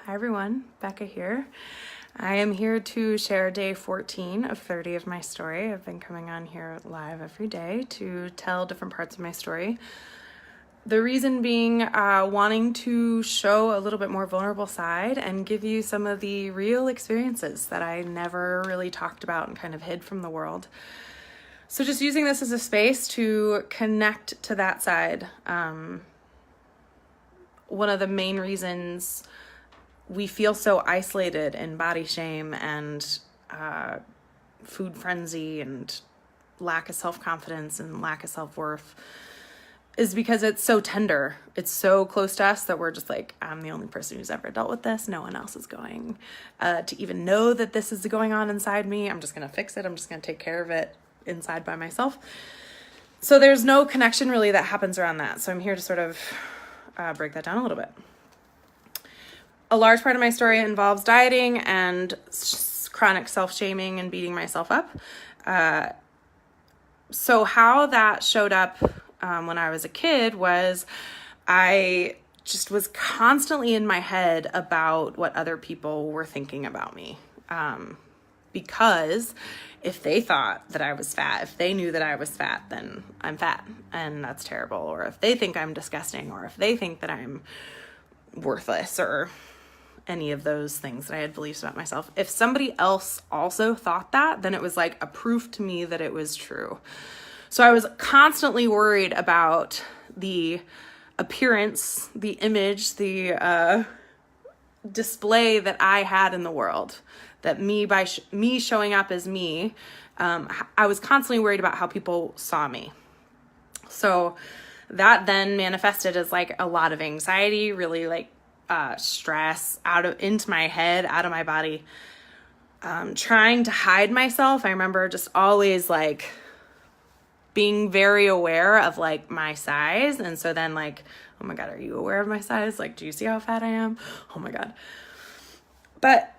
Hi everyone, Becca here. I am here to share day 14 of 30 of my story. I've been coming on here live every day to tell different parts of my story. The reason being wanting to show a little bit more vulnerable side and give you some of the real experiences that I never really talked about and kind of hid from the world. So just using this as a space to connect to that side. One of the main reasons we feel so isolated in body shame and food frenzy and lack of self-confidence and lack of self-worth is because it's so tender. It's so close to us that we're just like, I'm the only person who's ever dealt with this. No one else is going to even know that this is going on inside me. I'm just going to fix it. I'm just going to take care of it inside by myself. So there's no connection really that happens around that. So I'm here to sort of break that down a little bit. A large part of my story involves dieting and chronic self-shaming and beating myself up. So how that showed up when I was a kid was I just was constantly in my head about what other people were thinking about me. Because if they thought that I was fat, if they knew that I was fat, then I'm fat and that's terrible. Or if they think I'm disgusting, or if they think that I'm worthless, or any of those things that I had beliefs about myself. If somebody else also thought that, then it was like a proof to me that it was true. So I was constantly worried about the appearance, the image, the display that I had in the world. That me, by me showing up as me, I was constantly worried about how people saw me. So that then manifested as like a lot of anxiety, really like stress into my head, out of my body, trying to hide myself. I remember just always like being very aware of like my size. And so then like, oh my God, are you aware of my size? Like, do you see how fat I am? Oh my God. But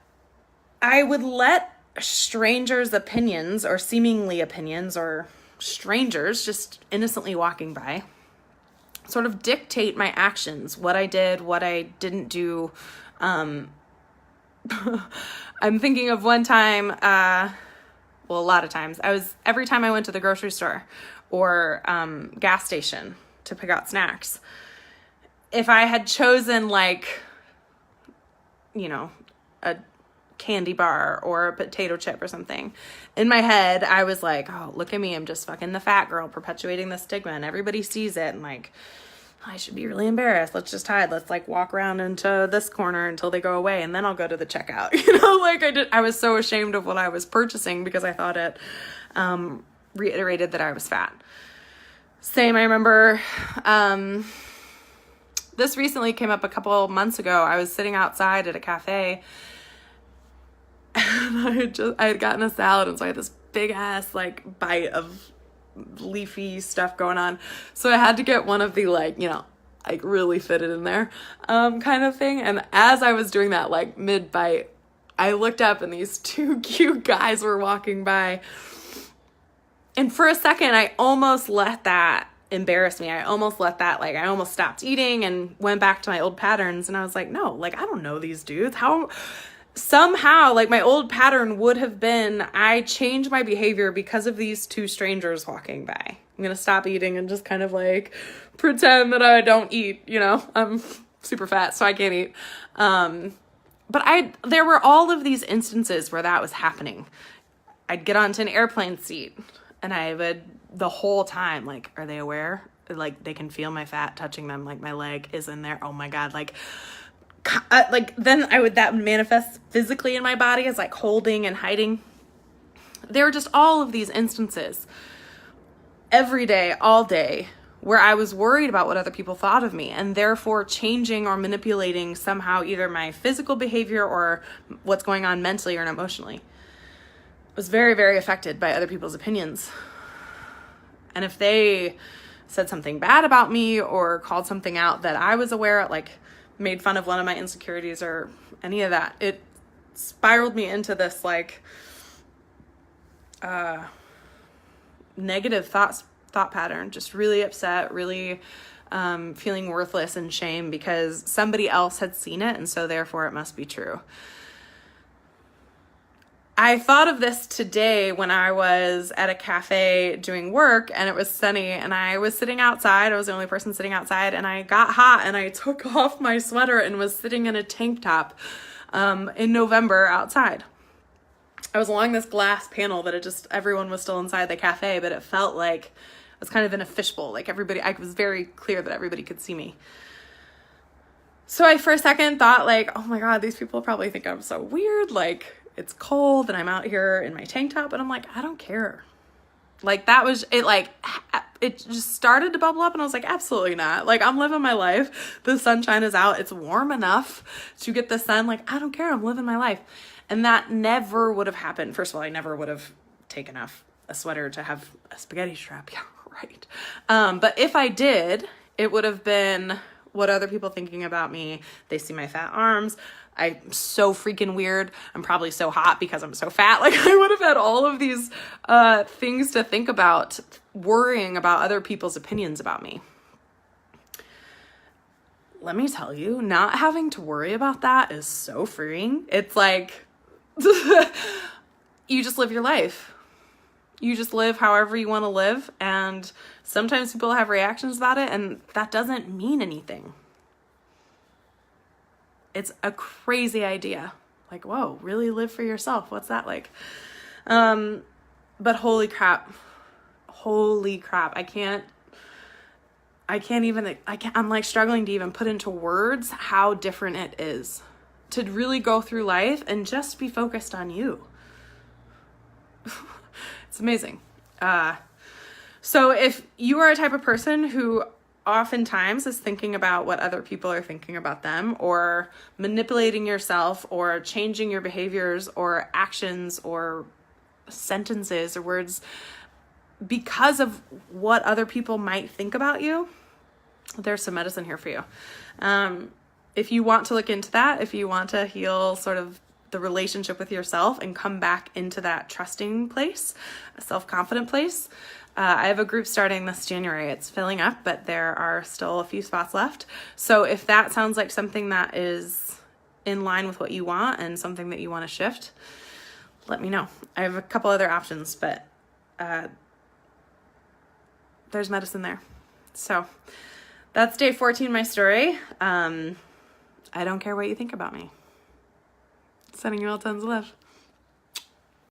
I would let strangers' opinions or seemingly opinions or strangers just innocently walking by sort of dictate my actions, what I did, what I didn't do. I'm thinking of one time, a lot of times, every time I went to the grocery store or gas station to pick out snacks, if I had chosen like, a candy bar or a potato chip or something, in my head, I was like, oh, look at me. I'm just fucking the fat girl perpetuating the stigma and everybody sees it. And like, I should be really embarrassed. Let's just hide. Let's like walk around into this corner until they go away. And then I'll go to the checkout. I was so ashamed of what I was purchasing because I thought it reiterated that I was fat. Same. I remember, this recently came up a couple months ago. I was sitting outside at a cafe and I had gotten a salad, and so I had this big ass like bite of leafy stuff going on. So I had to get one of the like really fitted in there kind of thing. And as I was doing that, like mid bite, I looked up and these two cute guys were walking by. And for a second, I almost let that embarrass me. I almost let that, I almost stopped eating and went back to my old patterns. And I was like, no, I don't know these dudes. Somehow, my old pattern would have been, I changed my behavior because of these two strangers walking by. I'm going to stop eating and just kind of pretend that I don't eat, I'm super fat, so I can't eat. But there were all of these instances where that was happening. I'd get onto an airplane seat and I would, the whole time, are they aware? They can feel my fat touching them, my leg is in there. Oh my God, then that would manifest physically in my body as holding and hiding. There were just all of these instances every day, all day, where I was worried about what other people thought of me and therefore changing or manipulating somehow either my physical behavior or what's going on mentally or emotionally. I was very, very affected by other people's opinions. And if they said something bad about me or called something out that I was aware of, made fun of one of my insecurities or any of that, it spiraled me into this negative thought pattern, just really upset, really feeling worthless and shame because somebody else had seen it, and so therefore it must be true. I thought of this today when I was at a cafe doing work and it was sunny and I was sitting outside. I was the only person sitting outside, and I got hot and I took off my sweater and was sitting in a tank top in November outside. I was along this glass panel that everyone was still inside the cafe, but it felt like I was kind of in a fishbowl. Like I was very clear that everybody could see me. So I for a second thought like, oh my God, these people probably think I'm so weird. Like, it's cold and I'm out here in my tank top, and I'm like, I don't care. Like, that was it. Like, it just started to bubble up and I was like, absolutely not. Like, I'm living my life. The sunshine is out. It's warm enough to get the sun. Like, I don't care. I'm living my life. And that never would have happened. First of all, I never would have taken off a sweater to have a spaghetti strap. Yeah, right. But if I did, it would have been, what are other people thinking about me? They see my fat arms. I'm so freaking weird. I'm probably so hot because I'm so fat. Like, I would have had all of these things to think about, worrying about other people's opinions about me. Let me tell you, not having to worry about that is so freeing. It's like, you just live your life. You just live however you want to live. And sometimes people have reactions about it, and that doesn't mean anything. It's a crazy idea. Like, whoa, really live for yourself. What's that like? But holy crap. I'm like struggling to even put into words how different it is to really go through life and just be focused on you. It's amazing. So if you are a type of person who oftentimes is thinking about what other people are thinking about them, or manipulating yourself, or changing your behaviors or actions or sentences or words because of what other people might think about you, there's some medicine here for you. If you want to look into that, if you want to heal sort of the relationship with yourself and come back into that trusting place, a self-confident place, I have a group starting this January. It's filling up, but there are still a few spots left. So if that sounds like something that is in line with what you want and something that you want to shift, let me know. I have a couple other options, but there's medicine there. So that's day 14, my story. I don't care what you think about me. Sending you all tons of love.